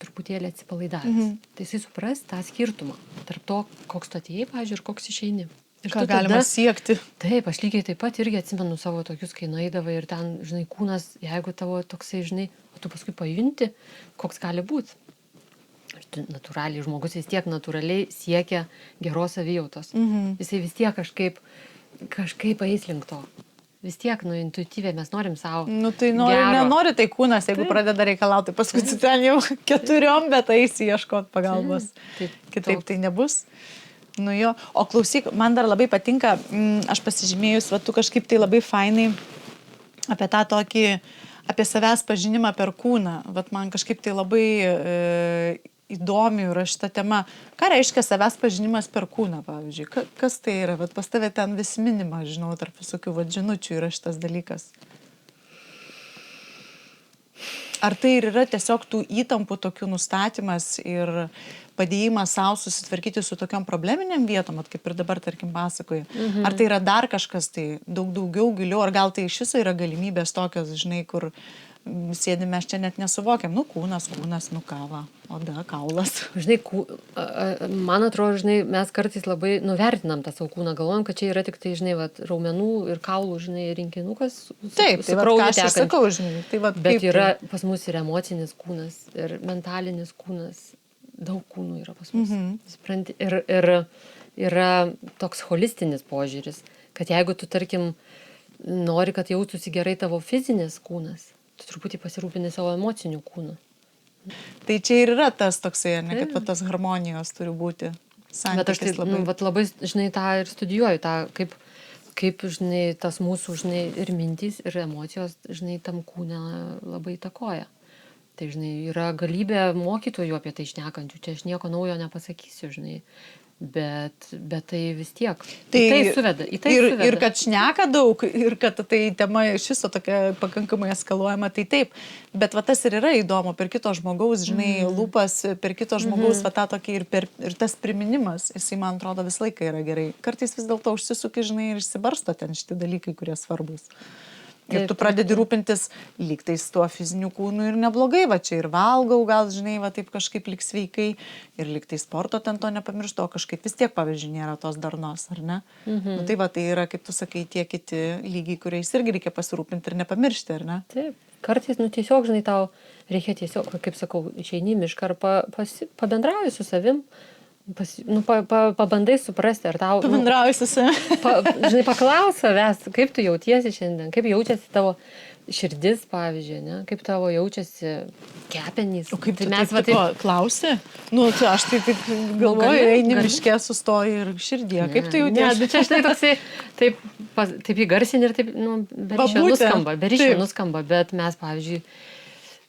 truputėlį atsipalaidavęs. Tai jisai supras tą skirtumą tarp to, koks tu atėjai, pavyzdžiui, ir koks išeini. Ir ką galima siekti. Taip, aš lygiai taip pat irgi atsimenu savo tokius, kai nueidavai ir ten, žinai, kūnas, jeigu tavo toksai, žinai, o tu paskui pajunti, koks gali būti. Natūraliai, žmogus vis tiek natūraliai siekia geros savijautos. Jisai vis tiek kažkaip eis link to. Vis tiek, intuityviai mes norim savo. Tai nenori tai kūnas, jeigu pradeda reikalauti, paskui ten jau 4, bet eisi ieškoti pagalbos. Kitaip tai nebus. Jo. O klausyk, man dar labai patinka, aš pasižymėjus, tu kažkaip tai labai fainai apie tą tokį, apie savęs pažinimą per kūną. Man kažkaip tai labai įdomi yra šita tema. Ką reiškia savęs pažinimas per kūną, pavyzdžiui? Kas tai yra? Pas tave ten vis minima, žinau, tarp visokių žinučių yra šitas dalykas. Ar tai ir yra tiesiog tų įtampų tokių nustatymas ir padėjimas savo susitvarkyti su tokiom probleminiam vietom, kaip ir dabar, tarkim, pasakoji? Ar tai yra dar kažkas tai daug daugiau giliau, ar gal tai iš viso yra galimybės tokios, žinai, kur sėdime, mes čia net nesuvokiam, kūnas, kava, oda, kaulas. Žinai, man atrodo, žinai, mes kartais labai nuvertinam tą savo kūną, galvojam, kad čia yra tik tai, žinai, raumenų ir kaulų, žinai, rinkinukas. Taip, tai ką aš ir sakau, žinai. Bet yra pas mus ir emocinis kūnas, ir mentalinis kūnas, daug kūnų yra pas mus. Supranti, ir yra toks holistinis požiūris, kad jeigu tu, tarkim, nori, kad jaustųsi gerai tavo fizinis kūnas, tu truputį pasirūpini savo emocinių kūnų. Tai čia ir yra tas toksai, kad tas harmonijos turi būti santykis labai. Bet labai, žinai, tą ir studijuoju, tą, kaip, žinai, tas mūsų, žinai, ir mintys, ir emocijos, žinai, tam kūne labai įtakoja. Tai, žinai, yra galybė mokytojų apie tai šnekančių, čia aš nieko naujo nepasakysiu, žinai. Bet tai vis tiek. Tai suveda. Ir kad šneka daug, ir kad tai tema iš viso tokia pakankamai eskaluojama, tai taip. Bet tas ir yra įdomu, per kito žmogaus, žinai, lūpas, per kito žmogaus tą tokį ir tas priminimas, jisai, man atrodo, visą laiką yra gerai. Kartais vis dėlto užsisuki, žinai, ir išsibarsto ten šitie dalykai, kurie svarbus. Ir tu pradedi rūpintis lygtais tuo fiziniu kūnu ir neblogai, čia ir valgau, gal, žinai, taip kažkaip lyg sveikai, ir lygtai sporto ten to nepamirštu, o kažkaip vis tiek, pavyzdžiui, nėra tos darnos, ar ne? Tai yra, kaip tu sakai, tie kiti lygiai, kuriais irgi reikia pasirūpinti ir nepamiršti, ar ne? Taip, kartais, tiesiog, žinai, tau reikia tiesiog, kaip sakau, išeini į mišką ar pabendrauji su savim, pabandai suprasti, ar tau... Pabendrauji su savim. Žinai, paklaus savęs, kaip tu jautiesi šiandien, kaip jaučiasi tavo širdis, pavyzdžiui, ne? Kaip tavo jaučiasi kepenys. O kaip tu klausi? Aš taip galvoju, eini miške, sustoji ir širdie. Kaip tu jautiesi? Ne, čia štai toksai, taip įgarsinį ir taip, beryšio nuskamba, bet mes, pavyzdžiui,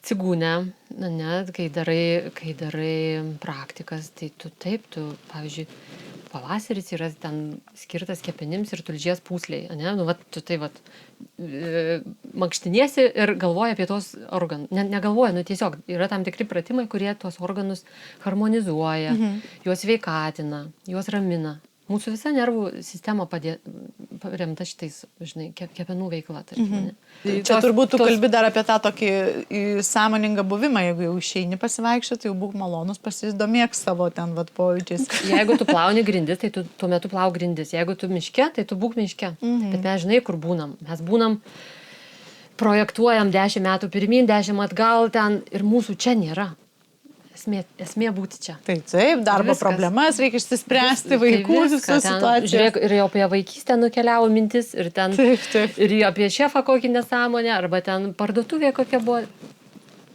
Cigūne, kai darai praktikas, tai tu, pavyzdžiui, pavasaris yra ten skirtas kepenims ir tulžies pūslei, ne? Tu mankštiniesi ir galvoji apie tos organus. Negalvoji, tiesiog yra tam tikri pratimai, kurie tuos organus harmonizuoja, juos veikatina, juos ramina. Mūsų visa nervų sistema remta šitais, žinai, kepenų veikla, tarkim. Čia turbūt tu kalbi dar apie tą tokį sąmoningą buvimą, jeigu jau išeini pasivaikščioti, jau būk malonus, pasidomėk savo ten pojūčiais. Jeigu tu plauni grindis, tai tu tuo metu plauk grindis. Jeigu tu miške, tai tu būk miške. Bet mes žinai, kur būnam. Mes būnam, projektuojam 10 metų pirmyn, 10 atgal ten ir mūsų čia nėra. Esmė būti čia. Taip, darbo problemas reikia išsispręsti, vaikų visų situacijų. Žiūrėk, ir jau apie vaikystę nukeliavo mintis, ir ten, ir apie šefą kokį nesąmonę, arba ten parduotuvė kokia buvo.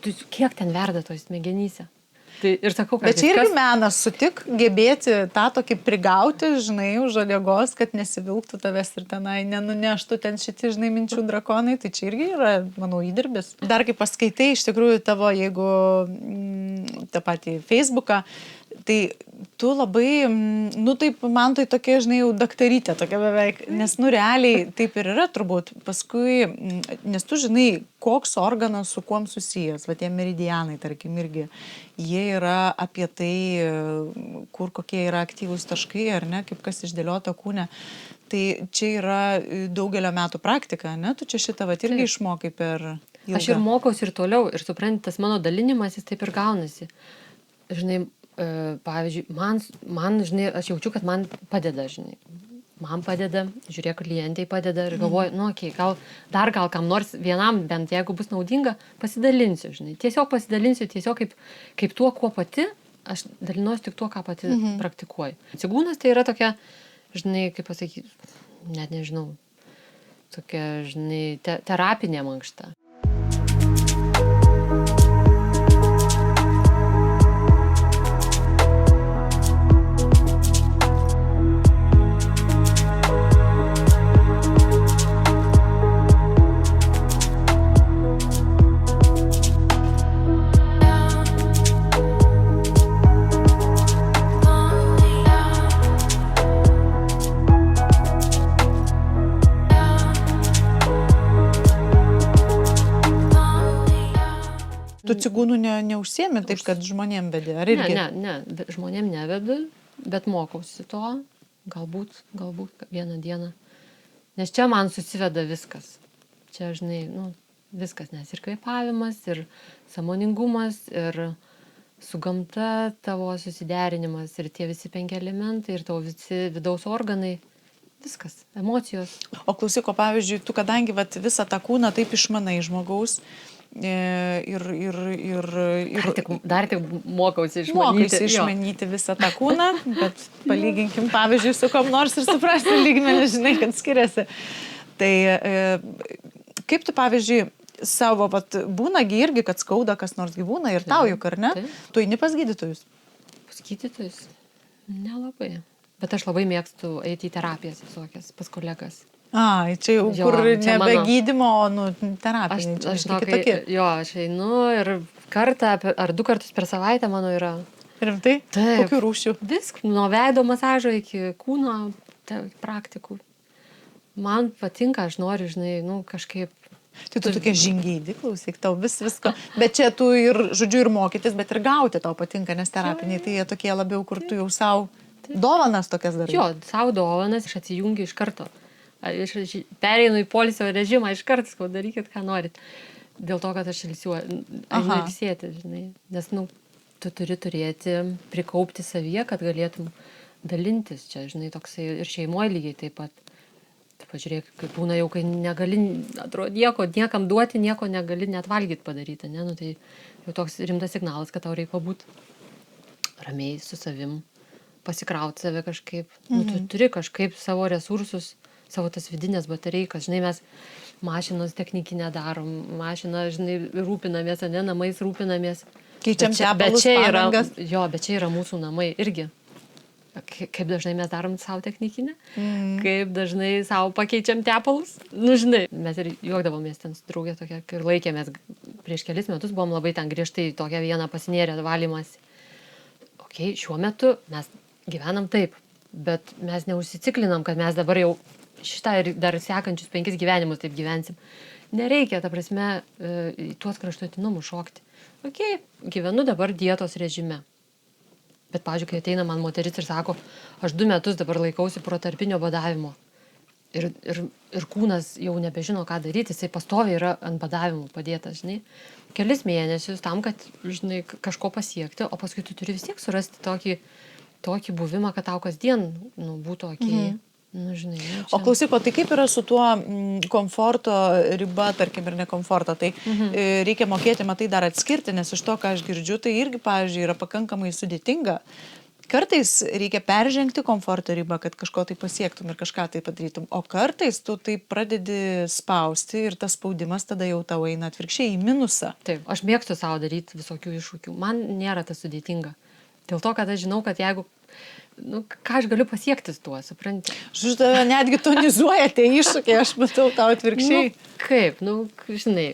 Kiek ten verda tos smegenyse? Tai ir sakau, kad... Bet čia irgi menas, sutik, gebėti tą tokį prigauti, žinai, už uodegos, kad nesivilktų tavęs ir tenai nenuneštų ten šitie, žinai, minčių drakonai, tai čia irgi yra, manau, įdirbis. Dar kai paskaitai, iš tikrųjų, tavo, jeigu tą patį Facebooką, Tai tu labai, taip, man tai tokia, žinai, jau daktarytė tokia beveik, nes, realiai taip ir yra turbūt. Paskui, nes tu žinai, koks organas su kuom susijęs, va tie meridianai, tarkim, irgi, jie yra apie tai, kur kokie yra aktyvūs taškai, ar ne, kaip kas išdėliota kūne. Tai čia yra daugelio metų praktika, ne? Tu čia šitą va irgi išmokai per ilgą. Aš ir mokausi ir toliau, ir supranti, tas mano dalinimas, jis taip ir gaunasi. Žinai, pavyzdžiui, man, žinai, aš jaučiu, kad man padeda, žinai. Man padeda, žiūrėk, klientai padeda ir galvoju, gal kam nors vienam, bent jeigu bus naudinga, pasidalinsiu, žinai. Tiesiog pasidalinsiu, tiesiog kaip tuo, kuo pati, aš dalinuosi tik tuo, ką pati praktikuoju. Cigūnas tai yra tokia, žinai, kaip pasakyti, net nežinau, tokia, žinai, terapinė mankšta. Tu cigūnų neužsiemi taip, kad žmonėm vedė, ar irgi? Ne, žmonėm nevedu, bet mokausi to, galbūt vieną dieną. Nes čia man susiveda viskas. Čia, žinai, viskas, nes ir kvėpavimas, ir sąmoningumas, ir su gamta tavo susiderinimas, ir tie visi 5 elementai, ir tavo visi vidaus organai. Viskas, emocijos. O klausyk, pavyzdžiui, tu kadangi visą tą kūną taip išmanai žmogaus, Dar tik mokausi išmanyti visą tą kūną, bet palyginkim, pavyzdžiui, su kom nors ir suprasti lygmenį, žinai, kad skiriasi. Tai kaip tu, pavyzdžiui, savo, būnagi irgi, kad skauda kas nors gyvūną ir tau juk, ar ne? Tu eini pas gydytojus? Pas gydytojus? Nelabai. Bet aš labai mėgstu eiti į terapijas visokias, pas kolegas. Čia jau kur nebe gydymo, o terapija. Aš einu ir kartą ar 2 kartus per savaitę mano yra. Rimtai? Taip. Kokių rūšių? Visk, nuo veido masažo iki kūno praktikų. Man patinka, aš noriu, žinai, kažkaip. Tai tu tokia žingeidi, klausyk, tau visko. Bet čia tu ir, žodžiu, ir mokytis, bet ir gauti tau patinka, nes terapiniai tai jie tokie labiau, kur tu jau savo dovanas tokias darai. Jo, savo dovanas, aš atsijungiu iš karto. Aš pereinu į poilsio režimą iš karto, darykit, ką norit. Dėl to, kad aš ilsėti, žinai. Nes, tu turi turėti, prikaupti savyje, kad galėtum dalintis čia, žinai, toksai ir šeimoje lygiai taip pat. Tai pažiūrėk, kaip būna jau, kai negali, atrodo, niekam duoti, nieko negali net valgyti padaryti, ne? Tai jau toks rimtas signalas, kad tau reikia pabūti ramiai su savim, pasikrauti save kažkaip. Tu turi kažkaip savo resursus, savo tas vidinės batereikas, žinai, mes mašinos technikinę darom, mašiną, žinai, rūpinamės, ne, namais rūpinamės. Keičiam tepalus, padangas. Bet čia yra mūsų namai irgi. Kaip dažnai mes darom savo technikinę, kaip dažnai savo pakeičiam tepalus. Žinai, mes ir juokdavomės ten su draugė tokia, kai laikėmės prieš kelis metus, buvom labai ten griežtai tokią vieną pasinėrę valymąsi. Šiuo metu mes gyvenam taip, bet mes neužsiciklinam, kad mes dabar jau šitą ir dar sekančius 5 gyvenimus taip gyvensim. Nereikia, ta prasme, į tuos kraštutinumus šokti. Gyvenu dabar dietos režime. Bet, pavyzdžiui, kai ateina man moteris ir sako, aš 2 metus dabar laikausi protarpinio badavimo. Ir kūnas jau nebežino, ką daryti, jisai pastoviai yra ant badavimų padėtas, žinai. Kelis mėnesius tam, kad, žinai, kažko pasiekti, o paskui tu turi vis tiek surasti tokį buvimą, kad tau kasdien būtų okei. Žinai, O klausyk, tai kaip yra su tuo komforto riba, tarkim, ir nekomforto? Tai reikia mokėti, matai, dar atskirti, nes iš to, ką aš girdžiu, tai irgi, pavyzdžiui, yra pakankamai sudėtinga. Kartais reikia peržengti komforto ribą, kad kažko tai pasiektum ir kažką tai padarytum. O kartais tu tai pradedi spausti ir tas spaudimas tada jau tau eina atvirkščiai į minusą. Taip, aš mėgstu savo daryti visokių iššūkių. Man nėra tas sudėtinga. Dėl to, kad aš žinau, kad jeigu ką aš galiu pasiekti su tuo, supranti? Žinai, netgi tonizuoja tie iššūkiai, aš matau tau atvirkščiai. Žinai,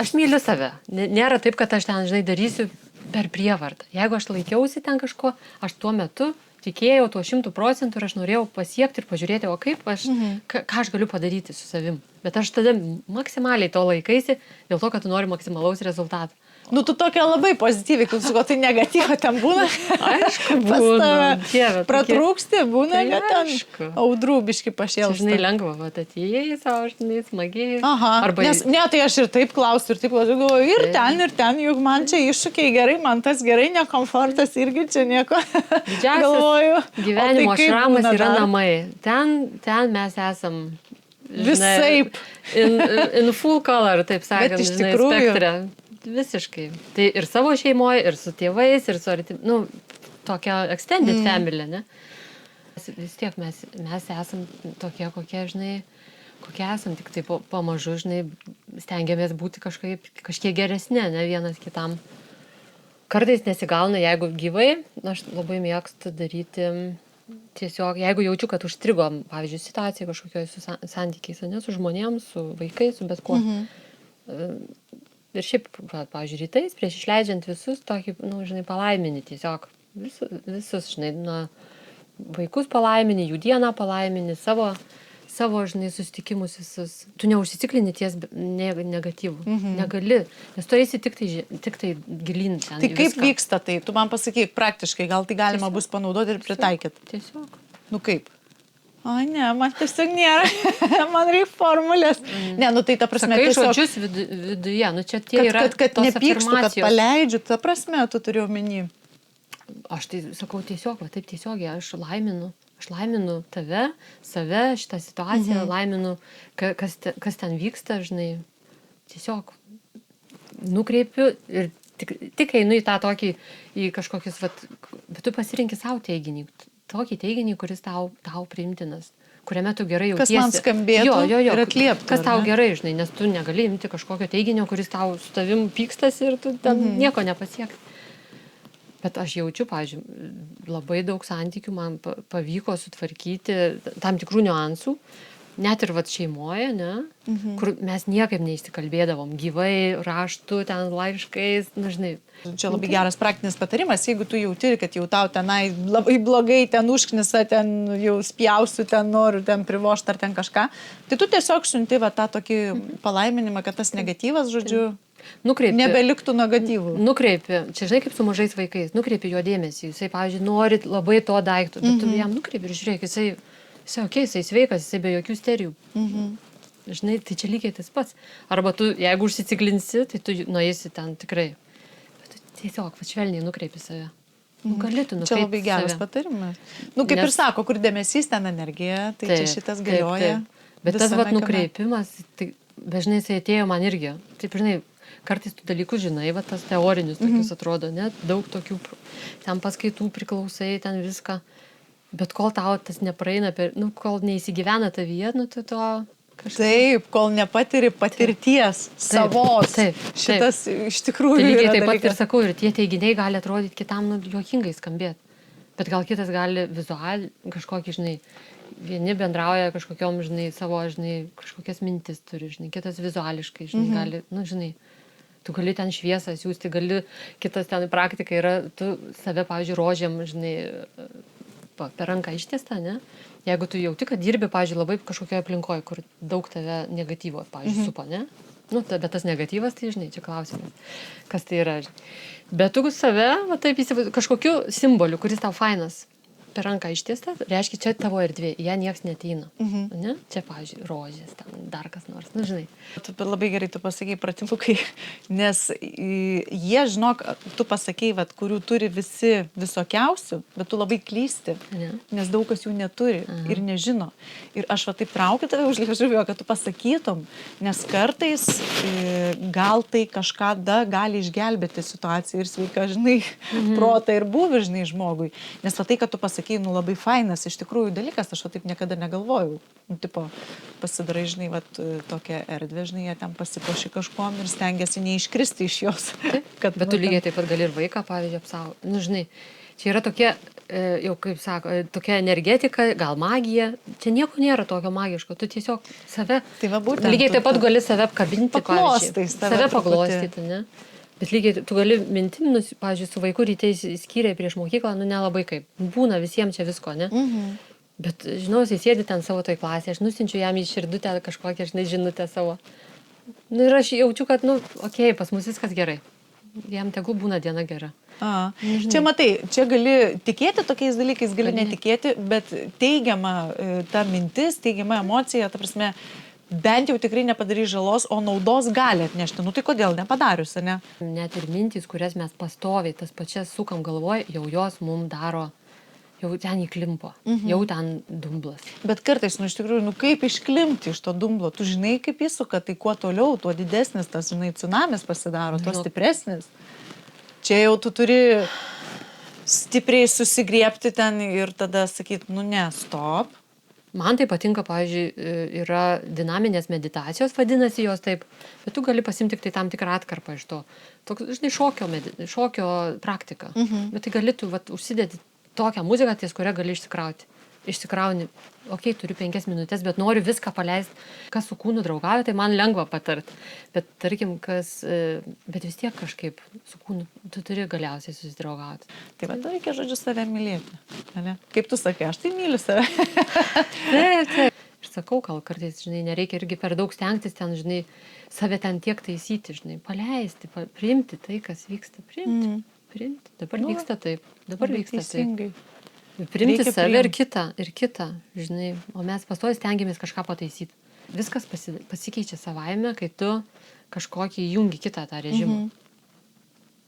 aš myliu save. Nėra taip, kad aš ten, žinai, darysiu per prievartą. Jeigu aš laikiausi ten kažko, aš tuo metu tikėjau tuo 100% ir aš norėjau pasiekti ir pažiūrėti, o kaip aš, ką aš galiu padaryti su savim. Bet aš tada maksimaliai to laikaisi dėl to, kad tu nori maksimalaus rezultato. Nu, tu tokia labai pozityviai, klausyko, tai negatyvo ten būna. Aišku, Pas būna. tave Dieve, pratrūksti, būna, Tai kad ten aišku. audrūbiški Čia, pašėlsta. žinai, lengva, va, atėjai savo, žinai, smagiai. Aha, Arba nes, ne, tai aš ir taip klausiu, galvoju, ir ten, juk man čia iššūkiai gerai, man tas gerai, nekomfortas irgi čia nieko. Galvoju, didžiausias gyvenimo o tai kaip šramas būna yra dar? namai. Ten mes esam. Visaip. In full color, taip sakant, iš žinai, tikrųjų. spektre. Visiškai. Tai ir savo šeimoje, ir su tėvais, ir su artim, nu, tokia extended family, ne? Vis tiek mes esam tokie, kokie, žinai, kokie esam, tik tai pamažu, žinai, stengiamės būti kažkiek geresnė, ne vienas kitam. Kartais nesigauna, jeigu gyvai, aš labai mėgstu daryti tiesiog, jeigu jaučiu, kad užstrigo, pavyzdžiui, situacija kažkokioje su santykiais, ne, su žmonėms, su vaikais, su bet kuo. Ir šiaip, pavyzdžiui, rytais, prieš išleidžiant visus, tokį, nu, žinai, palaimini tiesiog. Visus, žinai, vaikus palaimini, jų dieną palaimini, savo, žinai, susitikimus visus. Tu neužsiciklini ties negatyvų. Negali, nes tu eisi tik tai gilin ten. Tai kaip vyksta tai? Tu man pasakyk praktiškai, gal tai galima bus panaudoti ir pritaikyti. Tiesiog. Nu kaip? O ne, man tiesiog nėra. Man reikia formulės. Ne, nu tai ta prasme, Sakai tiesiog, žodžius viduje, nu čia tie yra kad tos nepykstu, kad afirmacijos. paleidžiu, ta prasme, tu turiu omeny. Aš tai sakau tiesiog, va taip tiesiogiai, aš laiminu tave, save, šitą situaciją, laiminu, kas ten vyksta, žinai, tiesiog nukreipiu ir tik einu į tą tokį, į kažkokius, bet tu pasirinki savo teiginį, tokį teiginį, kuris tau priimtinas, kuriame tu gerai jautiesi. Kas man skambėtų ir atlieptų. Kas tau gerai, žinai, nes tu negali imti kažkokio teiginio, kuris tau su tavim pykstasi ir tu ten nieko nepasieks. Bet aš jaučiu, pavyzdžiui, labai daug santykių man pavyko sutvarkyti tam tikrų niuansų, net ir šeimoje, ne, kur mes niekaip neįsikalbėdavom, gyvai, raštu, ten laiškais, na, žinai. Čia labai geras praktinis patarimas, jeigu tu jauti, kad jau tau tenai labai blogai, ten užknisa, ten jau spjausiu, ten noriu, ten privošti ar ten kažką, tai tu tiesiog siunti tą tokį palaiminimą, kad tas negatyvas, žodžiu, nebeliktų negatyvų. Nukreipi, čia žinai kaip su mažais vaikais, nukreipi jo dėmesį, jisai, pavyzdžiui, nori labai to daikto, bet tu jam nukreipi ir žiūrėk, jisai okay, jisai sveikas, jisai be jokių sterijų. Žinai, tai čia lygiai tas pats. Arba tu, jeigu užsiciklinsi, tai tu nueisi ten tikrai. Bet tu tiesiog švelniai nukreipi save. Gali tu nukreipti. Čia labai geras patarimas. Nu, kaip ir sako, kur dėmesys, ten energija, tai čia šitas galioja. Bet tas nukreipimas, tai dažnai jisai atėjo man irgi. Taip, žinai, kartais tų dalykų žinai, tas teorinius tokius atrodo, ne? Daug tokių, ten paskaitų priklausai, ten viską. Bet kol tau tas nepraeina, kol neįsigyvena tavyje, tu to kažkaip... Taip, kol nepatiri patirties savos. Taip. Šitas iš tikrųjų tai lygiai yra taip pat dalykas. ir sakau, ir tie teiginiai gali atrodyti kitam, juokingai skambėti. Bet gal kitas gali kažkokį, žinai, vieni bendrauja kažkokiom, žinai, savo, žinai, kažkokias mintis turi, žinai, kitas vizuališkai, žinai, gali, žinai, tu gali ten šviesą siūsti, kitas ten praktika yra, tu save, pavyzdžiui, rožėm, žinai, per ranką ištiesta, ne? Jeigu tu jauti, kad dirbi, pavyzdžiui, labai kažkokioje aplinkoje, kur daug tave negatyvo, pavyzdžiui, supa, ne? Nu, bet tas negatyvas, tai, žinai, čia klausimas, kas tai yra. Bet tu save, taip įsivaizduoji, kažkokiu simboliu, kuris tau fainas, per ranką ištiesta, reiškia, čia tavo erdvė, ją nieks neateina. Ne? Čia, pavyzdžiui, rožės, ten dar kas nors, nu, žinai. Labai gerai tu pasakei pratimukai, nes jie, žinok, tu pasakei, kurių turi visi visokiausių, bet tu labai klysti, nes daug kas jų neturi ir nežino. Ir aš taip traukiu tave už liežuvio, kad tu pasakytum, nes kartais gal tai kažkada gali išgelbėti situaciją ir sveika, žinai, protą ir būvį, žinai, žmogui. Nes tai, kad tu pasakei, labai fainas, iš tikrųjų dalykas, aš taip niekada negalvojau. Tipo, pasidarai, žinai, tokią erdvę, žinai, jie ten pasipuoši kažkuom ir stengiasi neiškristi iš jos. Bet tu lygiai taip pat gali ir vaiką, pavyzdžiui, apsaugoti. Nu, žinai, čia yra tokia, jau kaip sako, tokia energetika, gal magija. Čia nieko nėra tokio magiško. Tu tiesiog save, tai būtent, lygiai taip pat gali save apkabinti, paklostai, save paglostyti, ne? Bet lygiai tu gali mintim, pavyzdžiui, su vaiku ryte įskyrė prieš mokyklą, nu nelabai kaip. Būna visiems čia visko, ne? Bet, žinau, jis sėdi ten savo toj klasėje, aš nusinčiu jam į širdutę kažkokią, žinai, žinutę savo. Nu ir aš jaučiu, kad, nu, okei, pas mus viskas gerai. Jam tegul būna diena gera. Čia matai, čia gali tikėti tokiais dalykais, gali netikėti, bet teigiama ta mintis, teigiama emocija, ta prasme, bent jau tikrai nepadarys žalos, o naudos gali atnešti. Nu tai kodėl nepadarius, ne? Net ir mintys, kurias mes pastoviai tas pačias sukam galvoj, jau jos mums daro, jau ten įklimpo, jau ten dumblas. Bet kartais, nu iš tikrųjų, nu kaip išklimti iš to dumblo? Tu žinai, kaip įsuka, tai kuo toliau, tuo didesnis tas, žinai, tsunamis pasidaro, tuo stipresnis. Čia jau tu turi stipriai susigriebti ten ir tada sakyti, nu ne, stop. Man tai patinka, pavyzdžiui, yra dinaminės meditacijos, vadinasi jos taip, bet tu gali pasimti tik tai tam tikrą atkarpą iš to. Toks, žinai, šokio praktika. Bet tai gali tu užsidėti tokią muziką, ties kurią gali išsikrauni. Okei, turiu 5 minutės, bet noriu viską paleisti. Kas su kūnu draugauja, tai man lengva patart. Bet tarkim, bet vis tiek kažkaip su kūnu tu turi galiausiai susidraugauti. Tai va, reikia, žodžiu, save mylėti. Ne? Kaip tu sakai, aš tai myliu save. Taip. Ir sakau, gal kartais, žinai, nereikia irgi per daug stengtis ten, žinai, save ten tiek taisyti, žinai, paleisti, priimti tai, kas vyksta, priimti. Dabar vyksta taip, dabar vyksta taip. Priimti save ir kitą, žinai, o mes pastoviai stengiamės kažką pataisyti. Viskas pasikeičia savaime, kai tu kažkokį įjungi kitą tą režimą.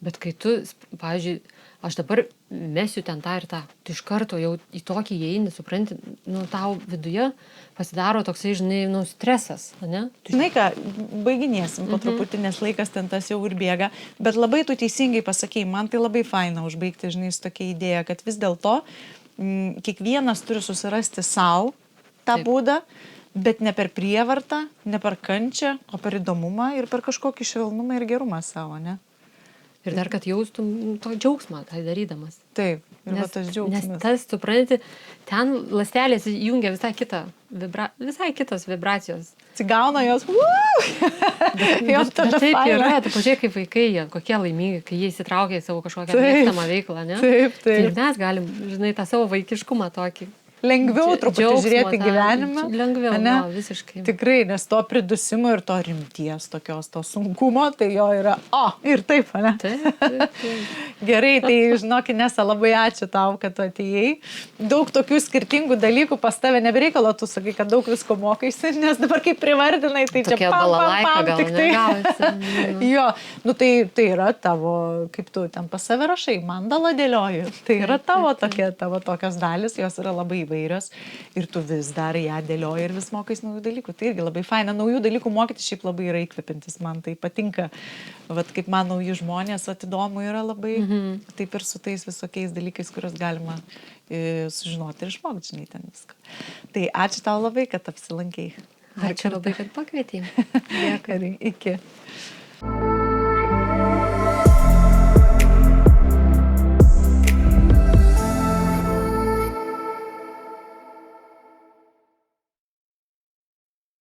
Bet kai tu, pavyzdžiui, aš dabar mesiu ten tą ir tą, tu iš karto jau į tokį įeini, supranti, nu tau viduje pasidaro toksai, žinai, nu stresas, ne? Žinai ką, baiginėsim po truputį, nes laikas ten tas jau ir bėga, bet labai tu teisingai pasakei, man tai labai faina užbaigti, žinai, su tokia idėja, kad vis dėlto kiekvienas turi susirasti savo tą būdą, bet ne per prievartą, ne per kančią, o per įdomumą ir per kažkokį švelnumą ir gerumą savo, ne? Ir dar, kad jaustum to džiaugsmą, tai darydamas. Taip, ir va tas džiaugsmas. Nes tas, supranti, ten ląstelės įjungia visai kitos vibracijos. Atsigauna jos, jos tada taip faina. yra, tu pažiūrėk, kaip vaikai, kokie laimingi, kai jie įsitraukia į savo kažkokią mėgstamą veiklą, ne? Taip. Tai ir mes galim, žinai, tą savo vaikiškumą tokį. Lengviau truputį žiūrėti gyvenimą. Lengviau, ne, visiškai. Tikrai, nes to pridusimo ir to rimties, tokios, to sunkumo, tai jo yra, ir taip, ne? Taip. Gerai, tai žinok, Inesa, labai ačiū tau, kad tu atėjai. Daug tokių skirtingų dalykų pas tave nebereikalo, tu sakai, kad daug visko mokaisi, nes dabar kaip privardinai, tai tokia čia pam, tik tai. Jo, nu tai yra tavo, kaip tu ten pas save rašai, mandalą dėlioji. Tai yra tavo tokios dalis, jos yra labai įvairios ir tu vis dar ją dėlioji ir vis mokais naujų dalykų. Tai irgi labai faina. Naujų dalykų mokyti šiaip labai yra įkvepintis. Man tai patinka. Vat kaip man nauji žmonės įdomu yra labai. Taip ir su tais visokiais dalykais, kuriuos galima sužinoti ir išmokti, žinai, ten viską. Tai ačiū tau labai, kad apsilankei. Ačiū labai, kad pakvietei. Dėkui. Iki.